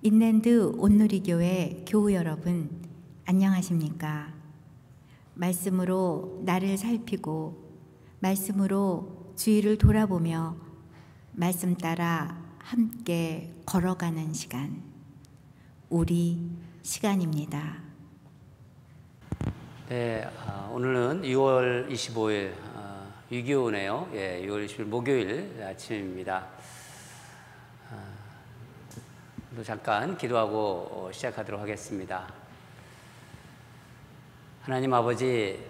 인랜드 온누리교회 교우 여러분, 안녕하십니까? 말씀으로 나를 살피고 말씀으로 주위를 돌아보며 말씀 따라 함께 걸어가는 시간, 우리 시간입니다. 네, 오늘은 6월 25일 유기오네요. 6월 20일 목요일 아침입니다. 또 잠깐 기도하고 시작하도록 하겠습니다. 하나님 아버지,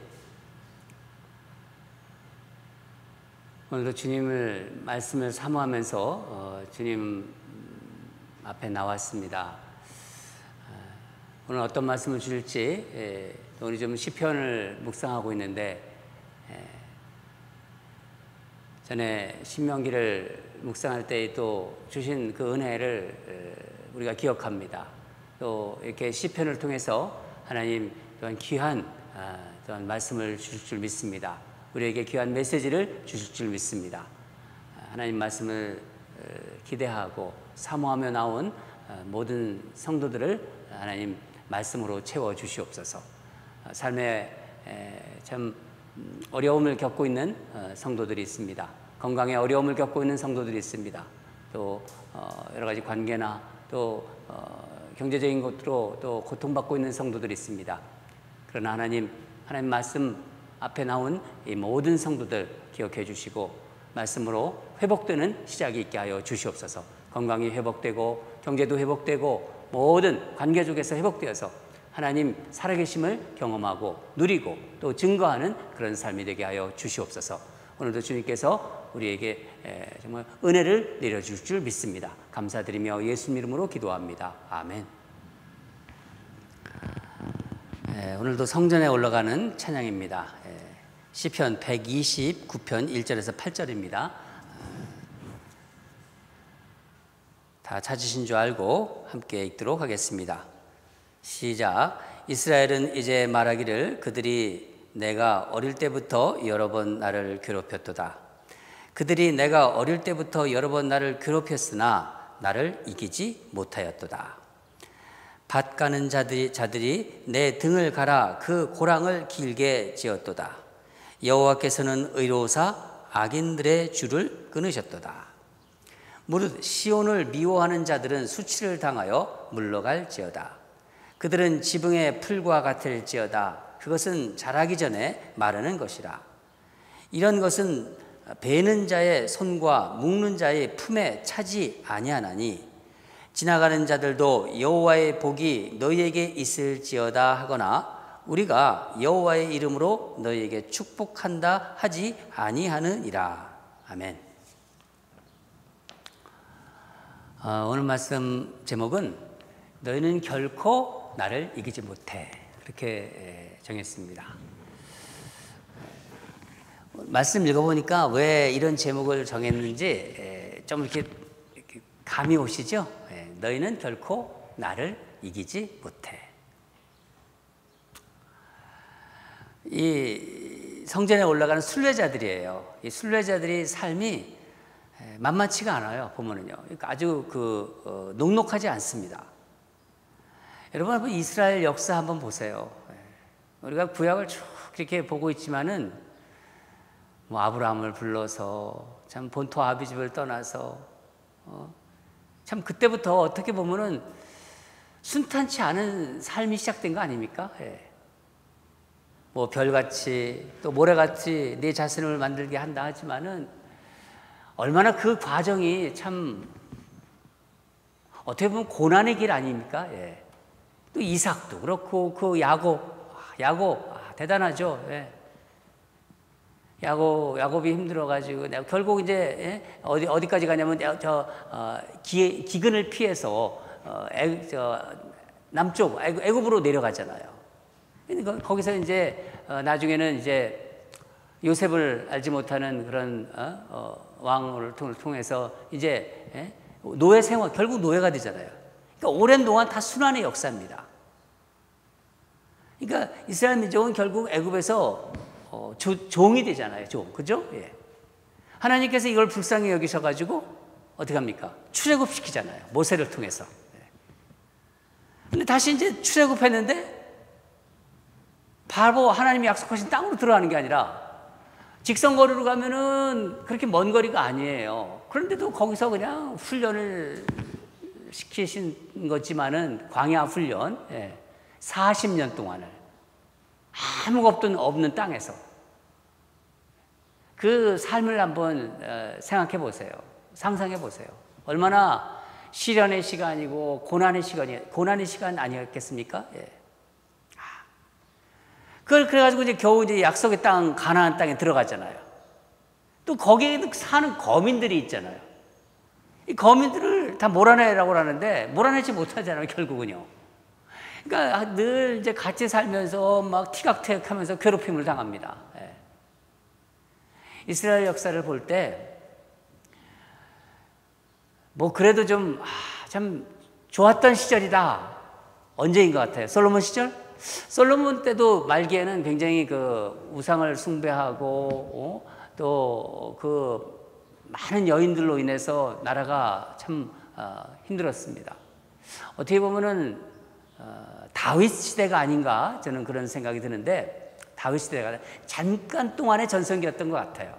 오늘도 주님을 말씀을 사모하면서 주님 앞에 나왔습니다. 오늘 어떤 말씀을 주실지 우리 좀 시편을 묵상하고 있는데 전에 신명기를 묵상할 때 또 주신 그 은혜를 우리가 기억합니다. 또 이렇게 시편을 통해서 하나님 또한 귀한 또한 말씀을 주실 줄 믿습니다. 우리에게 귀한 메시지를 주실 줄 믿습니다. 하나님 말씀을 기대하고 사모하며 나온 모든 성도들을 하나님 말씀으로 채워 주시옵소서. 삶에 참 어려움을 겪고 있는 성도들이 있습니다. 건강에 어려움을 겪고 있는 성도들이 있습니다. 또 여러 가지 관계나 또 경제적인 것으로 또 고통받고 있는 성도들이 있습니다. 그러나 하나님 말씀 앞에 나온 이 모든 성도들 기억해 주시고 말씀으로 회복되는 시작이 있게 하여 주시옵소서. 건강이 회복되고 경제도 회복되고 모든 관계 속에서 회복되어서 하나님 살아계심을 경험하고 누리고 또 증거하는 그런 삶이 되게 하여 주시옵소서. 오늘도 주님께서 우리에게 정말 은혜를 내려줄 줄 믿습니다. 감사드리며 예수님 이름으로 기도합니다. 아멘. 오늘도 성전에 올라가는 찬양입니다. 시편 129편 1절에서 8절입니다. 다 찾으신 줄 알고 함께 읽도록 하겠습니다. 시작. 이스라엘은 이제 말하기를 그들이 내가 어릴 때부터 여러 번 나를 괴롭혔도다. 그들이 내가 어릴 때부터 여러 번 나를 괴롭혔으나 나를 이기지 못하였도다. 밭 가는 자들이 내 등을 갈아 그 고랑을 길게 지었도다. 여호와께서는 의로우사 악인들의 줄을 끊으셨도다. 무릇 시온을 미워하는 자들은 수치를 당하여 물러갈지어다. 그들은 지붕의 풀과 같을지어다. 그것은 자라기 전에 마르는 것이라. 이런 것은 베는 자의 손과 묶는 자의 품에 차지 아니하나니 지나가는 자들도 여호와의 복이 너희에게 있을지어다 하거나 우리가 여호와의 이름으로 너희에게 축복한다 하지 아니하느니라. 아멘. 오늘 말씀 제목은 너희는 결코 나를 이기지 못해, 그렇게 정했습니다. 말씀 읽어보니까 왜 이런 제목을 정했는지 좀 이렇게 감이 오시죠? 너희는 결코 나를 이기지 못해. 이 성전에 올라가는 순례자들이에요. 이 순례자들이 삶이 만만치가 않아요. 보면은요, 아주 녹록하지 않습니다. 여러분 한번 이스라엘 역사 한번 보세요. 우리가 구약을 쭉 이렇게 보고 있지만은 뭐 아브라함을 불러서 참 본토 아비집을 떠나서 참 그때부터 어떻게 보면은 순탄치 않은 삶이 시작된 거 아닙니까? 뭐 별같이 또 모래같이 내 자신을 만들게 한다 하지만은 얼마나 그 과정이 참 어떻게 보면 고난의 길 아닙니까? 또 이삭도 그렇고 그 야곱 대단하죠. 야곱이 힘들어가지고 내가 결국 이제 어디까지 가냐면 기근을 피해서 남쪽 애굽으로 내려가잖아요. 그러니까 거기서 이제 나중에는 이제 요셉을 알지 못하는 그런 왕을 통해서 이제 노예 생활, 결국 노예가 되잖아요. 그러니까 오랜 동안 다 순환의 역사입니다. 그러니까 이스라엘 민족은 결국 애굽에서 종이 되잖아요. 그죠? 하나님께서 이걸 불쌍히 여기셔가지고 어떻게 합니까? 출애굽시키잖아요. 모세를 통해서. 근데 다시 이제 출애굽했는데 바로 하나님이 약속하신 땅으로 들어가는 게 아니라 직선거리로 가면은 그렇게 먼 거리가 아니에요. 그런데도 거기서 그냥 훈련을 시키신 거지만은 광야 훈련, 40년 동안을 아무것도 없는 땅에서 그 삶을 한번 생각해 보세요. 상상해 보세요. 얼마나 시련의 시간이고 고난의 시간 아니었겠습니까? 그걸 그래가지고 이제 겨우 이제 약속의 땅, 가나안 땅에 들어갔잖아요. 또 거기에 사는 거민들이 있잖아요. 이 거민들을 다 몰아내라고 하는데 몰아내지 못하잖아요, 결국은요. 그러니까 늘 이제 같이 살면서 막 티격태격하면서 괴롭힘을 당합니다. 이스라엘 역사를 볼 때 뭐 그래도 좀 참 좋았던 시절이다. 언제인 것 같아요? 솔로몬 시절? 솔로몬 때도 말기에는 굉장히 그 우상을 숭배하고 또 그 많은 여인들로 인해서 나라가 참 힘들었습니다. 어떻게 보면은 다윗 시대가 아닌가 저는 그런 생각이 드는데 다윗 시대가 잠깐 동안의 전성기였던 것 같아요.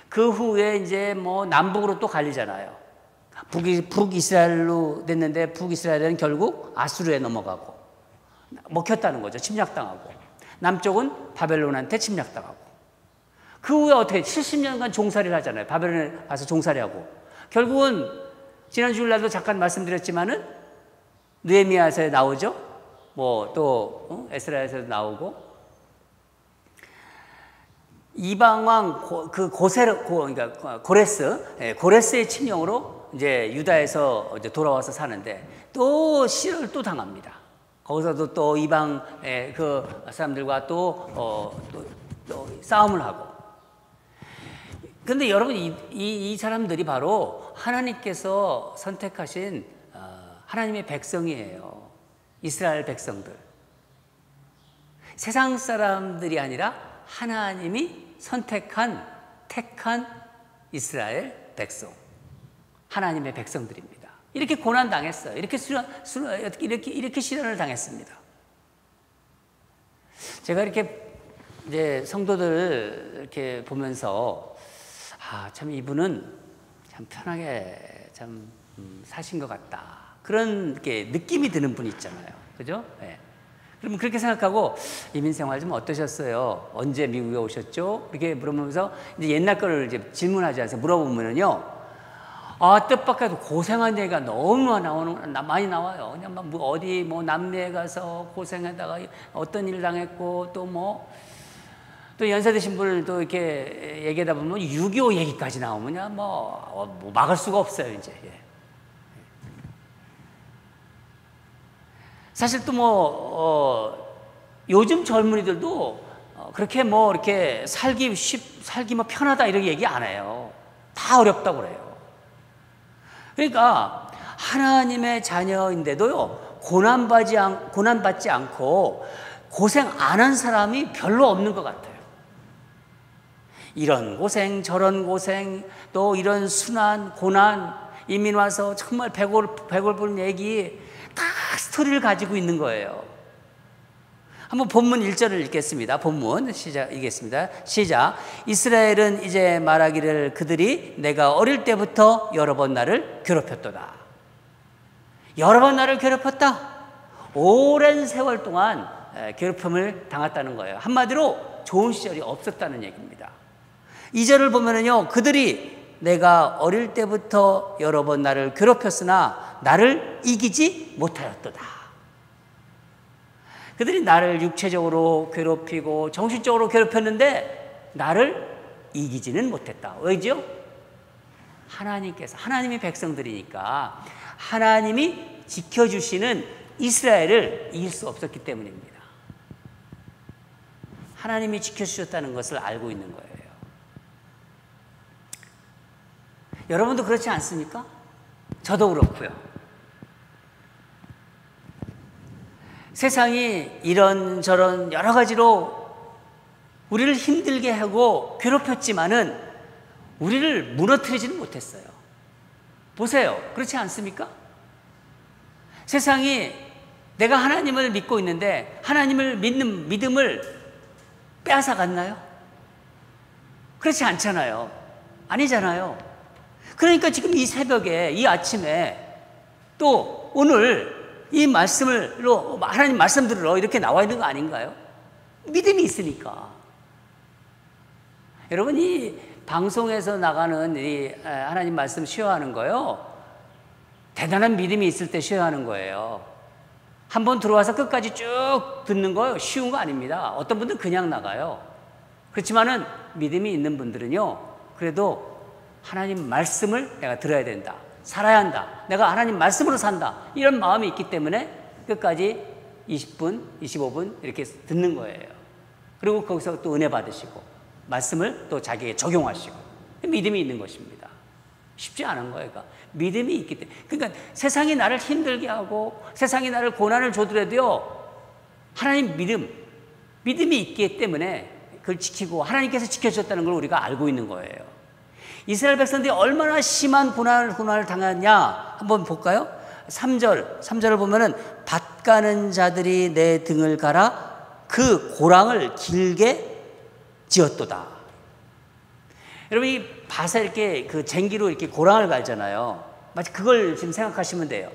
그 후에 이제 뭐 남북으로 또 갈리잖아요. 북이스라엘로 됐는데 북이스라엘은 결국 아수르에 넘어가고 먹혔다는 거죠. 침략당하고. 남쪽은 바벨론한테 침략당하고. 그 후에 어떻게 70년간 종살이를 하잖아요. 바벨론에 가서 종살이하고. 결국은 지난 주일날도 잠깐 말씀드렸지만은 느헤미야에서 나오죠. 뭐 또 에스라에서 나오고. 이방 왕 그러니까 고레스의 침령으로 이제 유다에서 이제 돌아와서 사는데 또 시련을 또 당합니다. 거기서도 또 이방의 그 사람들과 또 싸움을 하고. 근데 여러분 이 사람들이 바로 하나님께서 선택하신 하나님의 백성이에요. 이스라엘 백성들. 세상 사람들이 아니라 하나님이 택한 이스라엘 백성. 하나님의 백성들입니다. 이렇게 고난 당했어요. 이렇게 시련을 당했습니다. 제가 이렇게 이제 성도들 이렇게 보면서 참 이분은 참 편하게 참 사신 것 같다. 그런 이렇게 느낌이 드는 분 있잖아요. 그죠? 네. 그러면 그렇게 생각하고 이민 생활 좀 어떠셨어요? 언제 미국에 오셨죠? 이렇게 물어보면서 이제 옛날 거를 이제 질문하지 않아서 물어보면요. 뜻밖에도 고생한 얘기가 너무 많이 나와요. 그냥 뭐 어디 뭐 남미에 가서 고생하다가 어떤 일 당했고 또 연세 드신 분을 또 이렇게 얘기하다 보면 6.25 얘기까지 나오면 뭐 막을 수가 없어요, 이제. 사실 또 요즘 젊은이들도 그렇게 이렇게 살기 편하다 이렇게 얘기 안 해요. 다 어렵다고 그래요. 그러니까 하나님의 자녀인데도요 고난받지 않고 고생 안 한 사람이 별로 없는 것 같아요. 이런 고생 저런 고생 또 이런 순환 고난 이민 와서 정말 배골 얘기 다 스토리를 가지고 있는 거예요. 한번 본문 1절을 읽겠습니다. 본문 읽겠습니다. 시작. 이스라엘은 이제 말하기를 그들이 내가 어릴 때부터 여러 번 나를 괴롭혔도다. 여러 번 나를 괴롭혔다. 오랜 세월 동안 괴롭힘을 당했다는 거예요. 한마디로 좋은 시절이 없었다는 얘기입니다. 2절을 보면은요, 그들이 내가 어릴 때부터 여러 번 나를 괴롭혔으나 나를 이기지 못하였도다. 그들이 나를 육체적으로 괴롭히고 정신적으로 괴롭혔는데 나를 이기지는 못했다. 왜죠? 하나님이 백성들이니까 하나님이 지켜주시는 이스라엘을 이길 수 없었기 때문입니다. 하나님이 지켜주셨다는 것을 알고 있는 거예요. 여러분도 그렇지 않습니까? 저도 그렇고요. 세상이 이런저런 여러 가지로 우리를 힘들게 하고 괴롭혔지만은 우리를 무너뜨리지는 못했어요. 보세요. 그렇지 않습니까? 세상이 내가 하나님을 믿고 있는데 하나님을 믿는 믿음을 빼앗아 갔나요? 그렇지 않잖아요. 아니잖아요. 그러니까 지금 이 새벽에, 이 아침에 또 오늘 이 말씀으로, 하나님 말씀 들으러 이렇게 나와 있는 거 아닌가요? 믿음이 있으니까. 여러분, 이 방송에서 나가는 이 하나님 말씀 쉬어하는 거요, 대단한 믿음이 있을 때 쉬어하는 거예요. 한번 들어와서 끝까지 쭉 듣는 거 쉬운 거 아닙니다. 어떤 분들은 그냥 나가요. 그렇지만은 믿음이 있는 분들은요, 그래도 하나님 말씀을 내가 들어야 된다, 살아야 한다, 내가 하나님 말씀으로 산다, 이런 마음이 있기 때문에 끝까지 20분, 25분 이렇게 듣는 거예요. 그리고 거기서 또 은혜 받으시고 말씀을 또 자기에게 적용하시고, 믿음이 있는 것입니다. 쉽지 않은 거예요. 그러니까 믿음이 있기 때문에. 그러니까 세상이 나를 힘들게 하고 세상이 나를 고난을 줘더라도요, 하나님 믿음이 있기 때문에 그걸 지키고 하나님께서 지켜주셨다는 걸 우리가 알고 있는 거예요. 이스라엘 백성들이 얼마나 심한 고난을 당했냐 한번 볼까요? 3절을 보면은 밭 가는 자들이 내 등을 갈아 그 고랑을 길게 지었도다. 여러분, 이 밭에 이렇게 그 쟁기로 이렇게 고랑을 갈잖아요. 마치 그걸 지금 생각하시면 돼요.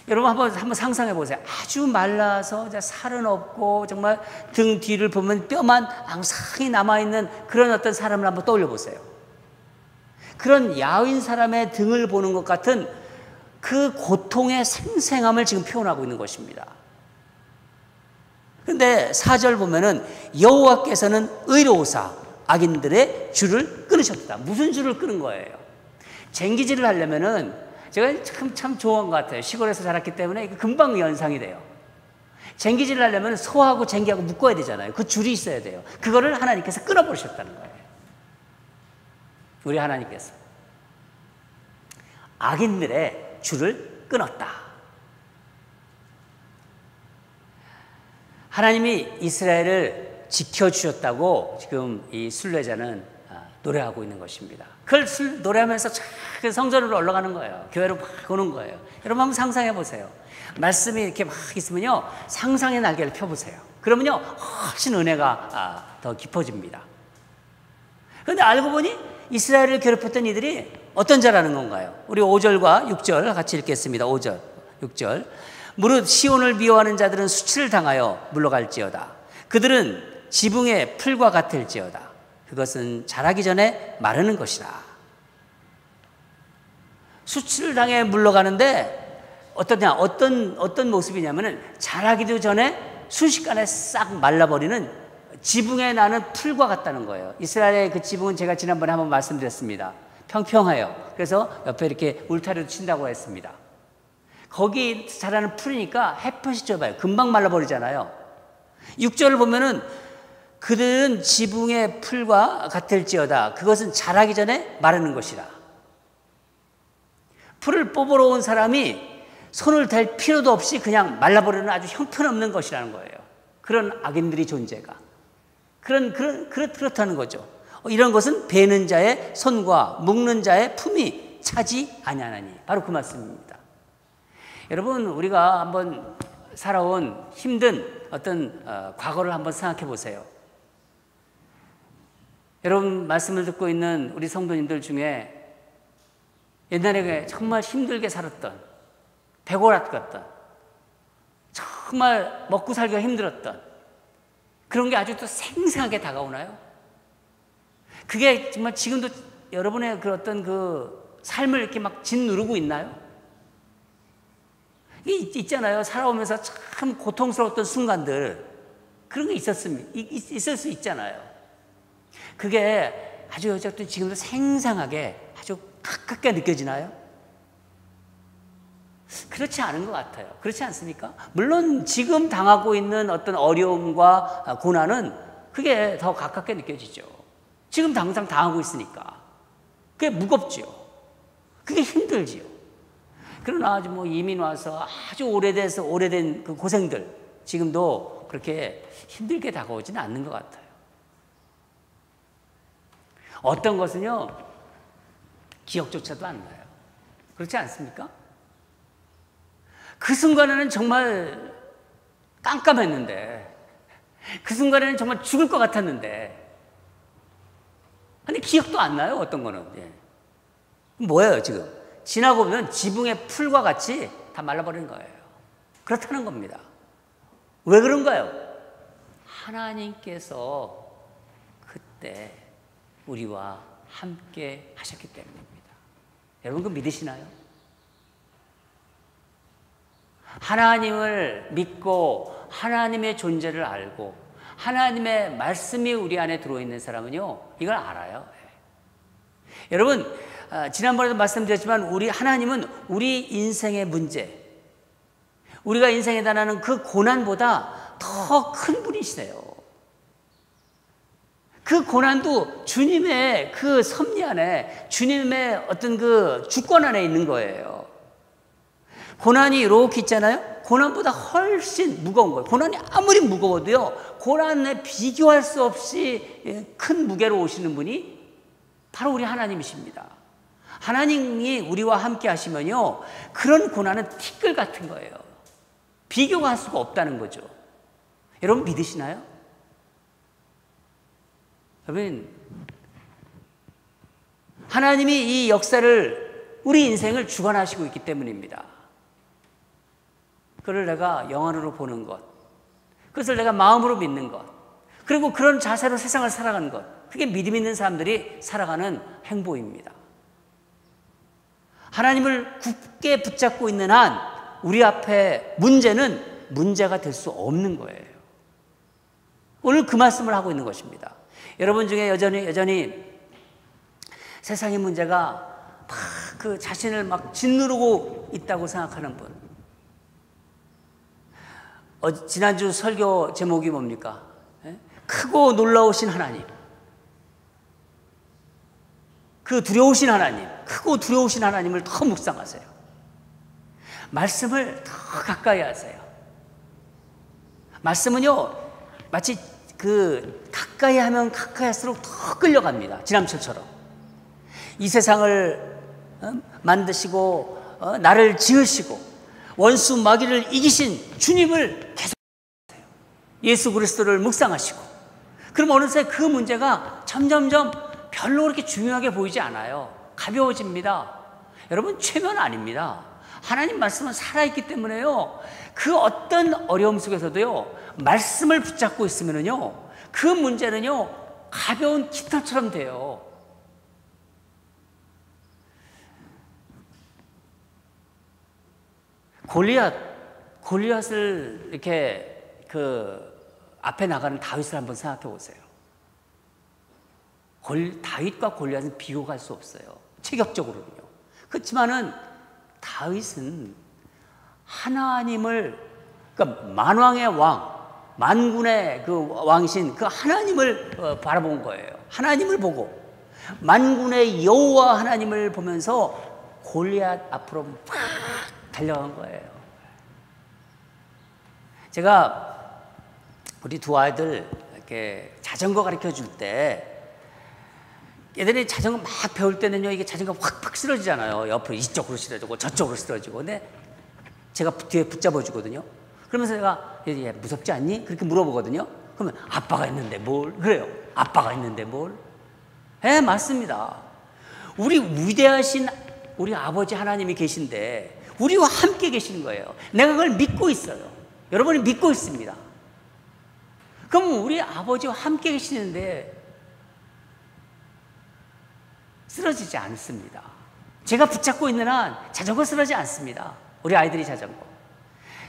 여러분 한번 상상해 보세요. 아주 말라서 살은 없고 정말 등 뒤를 보면 뼈만 앙상히 남아있는 그런 어떤 사람을 한번 떠올려 보세요. 그런 야윈 사람의 등을 보는 것 같은 그 고통의 생생함을 지금 표현하고 있는 것입니다. 그런데 4절 보면은 여호와께서는 의로우사 악인들의 줄을 끊으셨다. 무슨 줄을 끊은 거예요? 쟁기질을 하려면은, 제가 참 좋은 것 같아요. 시골에서 자랐기 때문에 금방 연상이 돼요. 쟁기질을 하려면 소하고 쟁기하고 묶어야 되잖아요. 그 줄이 있어야 돼요. 그거를 하나님께서 끊어버리셨다는 거예요. 우리 하나님께서 악인들의 줄을 끊었다. 하나님이 이스라엘을 지켜주셨다고 지금 이 순례자는 노래하고 있는 것입니다. 그걸 노래하면서 성전으로 올라가는 거예요. 교회로 막 오는 거예요. 여러분 한번 상상해 보세요. 말씀이 이렇게 막 있으면요, 상상의 날개를 펴보세요. 그러면요, 훨씬 은혜가 더 깊어집니다. 그런데 알고 보니 이스라엘을 괴롭혔던 이들이 어떤 자라는 건가요? 우리 5절과 6절 같이 읽겠습니다. 5절, 6절. 무릇 시온을 미워하는 자들은 수치를 당하여 물러갈지어다. 그들은 지붕의 풀과 같을지어다. 그것은 자라기 전에 마르는 것이라. 수치를 당해 물러가는데 어떤 모습이냐면은 자라기도 전에 순식간에 싹 말라버리는 지붕에 나는 풀과 같다는 거예요. 이스라엘의 그 지붕은 제가 지난번에 한번 말씀드렸습니다. 평평해요. 그래서 옆에 이렇게 울타리도 친다고 했습니다. 거기 자라는 풀이니까 햇볕이 좁아요. 금방 말라버리잖아요. 6절을 보면은 그들은 지붕의 풀과 같을지어다. 그것은 자라기 전에 마르는 것이라. 풀을 뽑으러 온 사람이 손을 댈 필요도 없이 그냥 말라버리는 아주 형편없는 것이라는 거예요. 그런 악인들이 존재가. 그렇다는 거죠. 이런 것은 베는 자의 손과 묶는 자의 품이 차지 아니하나니. 바로 그 말씀입니다. 여러분, 우리가 한번 살아온 힘든 어떤 과거를 한번 생각해 보세요. 여러분 말씀을 듣고 있는 우리 성도님들 중에 옛날에 정말 힘들게 살았던, 배고팠던, 정말 먹고 살기가 힘들었던 그런 게 아주 또 생생하게 다가오나요? 그게 정말 지금도 여러분의 그 어떤 그 삶을 이렇게 막 짓누르고 있나요? 이게 있잖아요. 살아오면서 참 고통스러웠던 순간들, 그런 게 있을 수 있잖아요. 그게 아주 지금도 생생하게 아주 가깝게 느껴지나요? 그렇지 않은 것 같아요. 그렇지 않습니까? 물론 지금 당하고 있는 어떤 어려움과 고난은 그게 더 가깝게 느껴지죠. 지금 당장 당하고 있으니까. 그게 무겁지요. 그게 힘들지요. 그러나 아주 이민 와서 아주 오래된 그 고생들, 지금도 그렇게 힘들게 다가오지는 않는 것 같아요. 어떤 것은요, 기억조차도 안 나요. 그렇지 않습니까? 그 순간에는 정말 깜깜했는데, 그 순간에는 정말 죽을 것 같았는데, 근데 기억도 안 나요, 어떤 거는. 예. 뭐예요, 지금? 지나고 보면 지붕의 풀과 같이 다 말라버린 거예요. 그렇다는 겁니다. 왜 그런가요? 하나님께서 그때 우리와 함께 하셨기 때문입니다. 여러분, 그거 믿으시나요? 하나님을 믿고 하나님의 존재를 알고 하나님의 말씀이 우리 안에 들어있는 사람은요, 이걸 알아요. 여러분, 지난번에도 말씀드렸지만 하나님은 우리 인생의 문제, 우리가 인생에 당하는 그 고난보다 더 큰 분이시세요. 그 고난도 주님의 그 섭리 안에, 주님의 어떤 그 주권 안에 있는 거예요. 고난이 이렇게 있잖아요. 고난보다 훨씬 무거운 거예요. 고난이 아무리 무거워도요, 고난에 비교할 수 없이 큰 무게로 오시는 분이 바로 우리 하나님이십니다. 하나님이 우리와 함께 하시면요, 그런 고난은 티끌 같은 거예요. 비교가 할 수가 없다는 거죠. 여러분, 믿으시나요? 여러분, 하나님이 이 역사를, 우리 인생을 주관하시고 있기 때문입니다. 그걸 내가 영안으로 보는 것, 그것을 내가 마음으로 믿는 것, 그리고 그런 자세로 세상을 살아가는 것, 그게 믿음 있는 사람들이 살아가는 행보입니다. 하나님을 굳게 붙잡고 있는 한 우리 앞에 문제는 문제가 될 수 없는 거예요. 오늘 그 말씀을 하고 있는 것입니다. 여러분 중에 여전히 세상의 문제가 막 그 자신을 막 짓누르고 있다고 생각하는 분. 지난주 설교 제목이 뭡니까? 크고 놀라우신 하나님. 그 두려우신 하나님, 크고 두려우신 하나님을 더 묵상하세요. 말씀을 더 가까이 하세요. 말씀은요, 마치 그 가까이 하면 가까이 할수록 더 끌려갑니다. 지남철처럼. 이 세상을 만드시고 나를 지으시고 원수 마귀를 이기신 주님을 계속 하세요. 예수 그리스도를 묵상하시고, 그럼 어느새 그 문제가 점점점 별로 그렇게 중요하게 보이지 않아요. 가벼워집니다. 여러분, 최면 아닙니다. 하나님 말씀은 살아있기 때문에요, 그 어떤 어려움 속에서도요, 말씀을 붙잡고 있으면요, 그 문제는요, 가벼운 깃털처럼 돼요. 골리앗을 이렇게 앞에 나가는 다윗을 한번 생각해 보세요. 다윗과 골리앗은 비교할 수 없어요. 체격적으로는요. 그렇지만은 다윗은 하나님을, 그러니까 만왕의 왕, 만군의 그 왕이신 그 하나님을 바라본 거예요. 하나님을 보고 만군의 여호와 하나님을 보면서 골리앗 앞으로 막 달려간 거예요. 제가 우리 두 아이들 이렇게 자전거 가르쳐 줄 때, 얘들이 자전거 막 배울 때는요, 이게 자전거 확 쓰러지잖아요. 옆으로 이쪽으로 쓰러지고 저쪽으로 쓰러지고. 근데 제가 뒤에 붙잡아 주거든요. 그러면서 제가, 얘 무섭지 않니? 그렇게 물어보거든요. 그러면 아빠가 있는데 뭘? 그래요. 아빠가 있는데 뭘? 네, 맞습니다. 우리 위대하신 우리 아버지 하나님이 계신데 우리와 함께 계시는 거예요. 내가 그걸 믿고 있어요. 여러분이 믿고 있습니다. 그럼 우리 아버지와 함께 계시는데 쓰러지지 않습니다. 제가 붙잡고 있는 한 자전거 쓰러지지 않습니다. 우리 아이들이 자전거.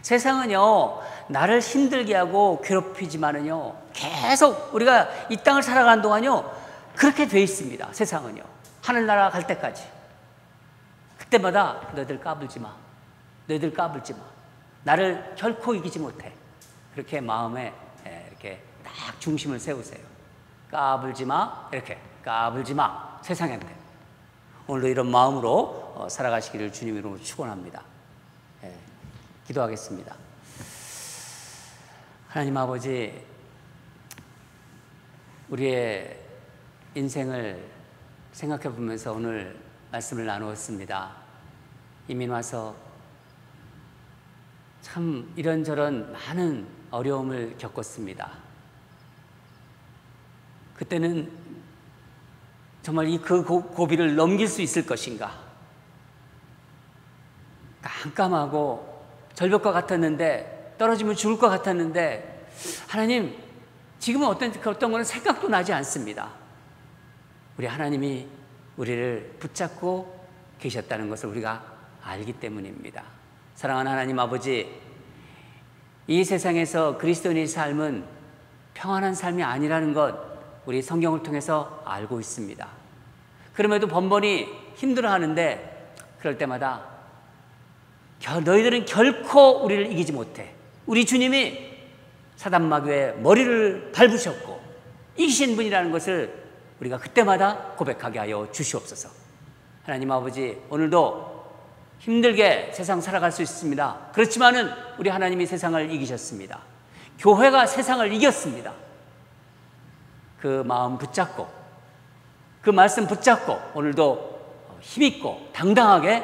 세상은요, 나를 힘들게 하고 괴롭히지만은요, 계속 우리가 이 땅을 살아가는 동안요, 그렇게 돼 있습니다. 세상은요, 하늘나라 갈 때까지. 그때마다 너희들 까불지 마, 너희들 까불지 마, 나를 결코 이기지 못해. 그렇게 마음에 이렇게 딱 중심을 세우세요. 까불지 마, 이렇게 까불지 마, 세상한테. 오늘도 이런 마음으로 살아가시기를 주님 이름으로 축원합니다. 기도하겠습니다. 하나님 아버지, 우리의 인생을 생각해 보면서 오늘 말씀을 나누었습니다. 이민 와서 참 이런저런 많은 어려움을 겪었습니다. 그때는 정말 그 고비를 넘길 수 있을 것인가? 깜깜하고 절벽과 같았는데, 떨어지면 죽을 것 같았는데, 하나님, 지금은 어떤 거는 생각도 나지 않습니다. 우리 하나님이 우리를 붙잡고 계셨다는 것을 우리가 알기 때문입니다. 사랑하는 하나님 아버지, 이 세상에서 그리스도인의 삶은 평안한 삶이 아니라는 것 우리 성경을 통해서 알고 있습니다. 그럼에도 번번이 힘들어하는데, 그럴 때마다 너희들은 결코 우리를 이기지 못해. 우리 주님이 사단마귀의 머리를 밟으셨고 이기신 분이라는 것을 우리가 그때마다 고백하게 하여 주시옵소서. 하나님 아버지, 오늘도 힘들게 세상 살아갈 수 있습니다. 그렇지만은 우리 하나님이 세상을 이기셨습니다. 교회가 세상을 이겼습니다. 그 마음 붙잡고, 그 말씀 붙잡고 오늘도 힘있고 당당하게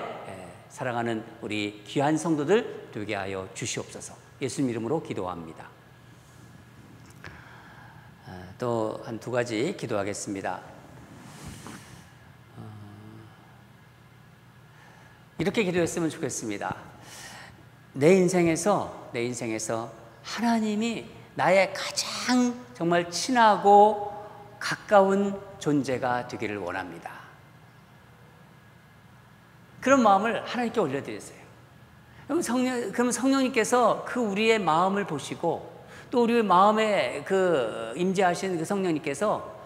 살아가는 우리 귀한 성도들 되게 하여 주시옵소서. 예수님 이름으로 기도합니다. 또 한 두 가지 기도하겠습니다. 이렇게 기도했으면 좋겠습니다. 내 인생에서 하나님이 나의 가장 정말 친하고 가까운 존재가 되기를 원합니다. 그런 마음을 하나님께 올려드리세요. 그럼 성령님께서 그 우리의 마음을 보시고, 또 우리의 마음에 그 임재하신 그 성령님께서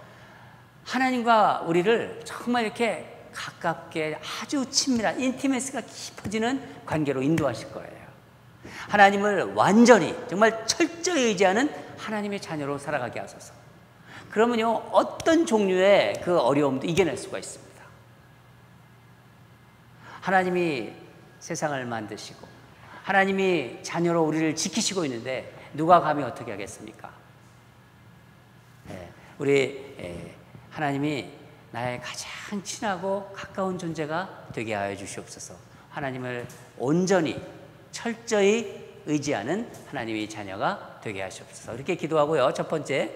하나님과 우리를 정말 이렇게 가깝게 아주 친밀한 인티메시가 깊어지는 관계로 인도하실 거예요. 하나님을 완전히 정말 철저히 의지하는 하나님의 자녀로 살아가게 하소서. 그러면요, 어떤 종류의 그 어려움도 이겨낼 수가 있습니다. 하나님이 세상을 만드시고 하나님이 자녀로 우리를 지키시고 있는데 누가 감히 어떻게 하겠습니까? 우리 하나님이 나의 가장 친하고 가까운 존재가 되게 하여 주시옵소서. 하나님을 온전히 철저히 의지하는 하나님의 자녀가 되게 하시옵소서. 이렇게 기도하고요. 첫 번째,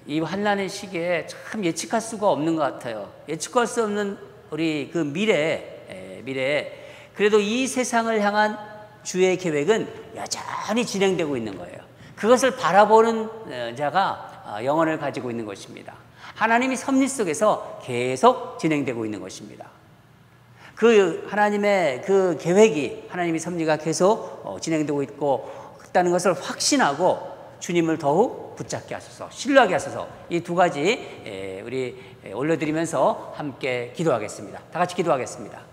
이 환난의 시기에 참 예측할 수가 없는 것 같아요. 예측할 수 없는 우리 그 미래에 그래도 이 세상을 향한 주의 계획은 여전히 진행되고 있는 거예요. 그것을 바라보는 자가 영혼을 가지고 있는 것입니다. 하나님이 섭리 속에서 계속 진행되고 있는 것입니다. 그 하나님의 그 계획이, 하나님의 섭리가 계속 진행되고 있다는 것을 확신하고 주님을 더욱 붙잡게 하소서, 신뢰하게 하소서. 이 두 가지 우리 올려드리면서 함께 기도하겠습니다. 다 같이 기도하겠습니다.